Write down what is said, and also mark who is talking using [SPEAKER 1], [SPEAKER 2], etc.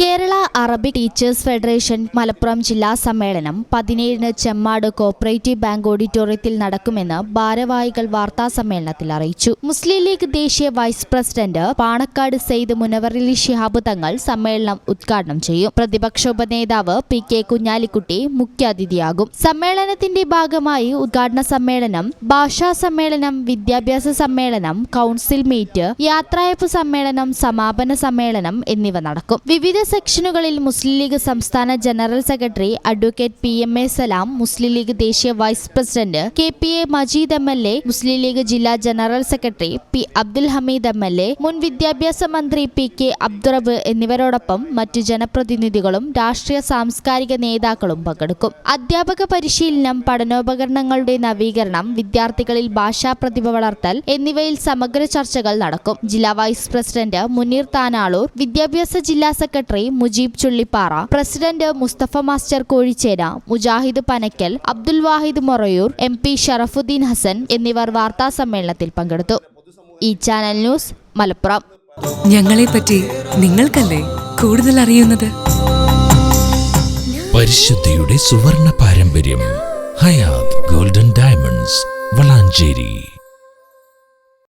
[SPEAKER 1] Kerala Arabic teachers federation Malappuram ജില്ലാ സമ്മേളനം 17-ന് Chemmad cooperative bank ഓഡിറ്റോറിയത്തിൽ നടക്കുമെന്ന് ഭാരവാഹികൾ വാർത്താസമ്മേളനത്തിൽ അറിയിച്ചു. മുസ്ലിം ലീഗ് ദേശീയ വൈസ് പ്രസിഡന്റ് പാണക്കാട് സെയ്ദ് മുനവറലി ശിഹാബ് തങ്ങൾ സമ്മേളനം ഉദ്ഘാടനം ചെയ്യും. പ്രതിപക്ഷ ഉപനേതാവ് PK കുഞ്ഞാലിക്കുട്ടി മുഖ്യാതിഥിയാകും. സമ്മേളനത്തിന്റെ ഭാഗമായി ഉദ്ഘാടന സമ്മേളനം, ഭാഷാ സമ്മേളനം, വിദ്യാഭ്യാസ സമ്മേളനം, കൗൺസിൽ മീറ്റ്, യാത്രയയപ്പ് സമ്മേളനം, സമാപന സമ്മേളനം എന്നിവ നടക്കും. വിവിധ സെക്ഷനുകളിൽ മുസ്ലിം ലീഗ് സംസ്ഥാന general secretary advocate PMA Salam, Muslim League ദേശീയ vice president KPA Majeed MLA, Muslim League ജില്ലാ general secretary P Abdul Hameed MLA, മുൻ വിദ്യാഭ്യാസ മന്ത്രി PK അബ്ദുറബ് എന്നിവരോടൊപ്പം മറ്റു ജനപ്രതിനിധികളും രാഷ്ട്രീയ സാംസ്കാരിക നേതാക്കളും പങ്കെടുക്കും. അധ്യാപക പരിശീലനം, പഠനോപകരണങ്ങളുടെ നവീകരണം, വിദ്യാർത്ഥികളിൽ ഭാഷാ പ്രതിഭ വളർത്തൽ എന്നിവയിൽ സമഗ്ര ചർച്ചകൾ നടക്കും. ജില്ലാ വൈസ് പ്രസിഡന്റ് മുനീർ താനാളൂർ, വിദ്യാഭ്യാസ ജില്ലാ secretary Mujeeb Chullippara, president Mustafa master Kozhichena, Mujahid Panakkal, Abdul Wahid Morayur, MP Sharafuddeen Hasan എന്നിവർ വാർത്താ സമ്മേളനത്തിൽ പങ്കെടുത്തു. ഈ ചാനൽ ന്യൂസ് മലപ്പുറം.
[SPEAKER 2] ഞങ്ങളെപ്പറ്റി നിങ്ങൾക്കല്ലേ കൂടുതൽ അറിയുന്നത്?
[SPEAKER 3] പരിശുദ്ധിയുടെ സുവർണ പാരമ്പര്യം. Hayath golden diamonds, Valanchery.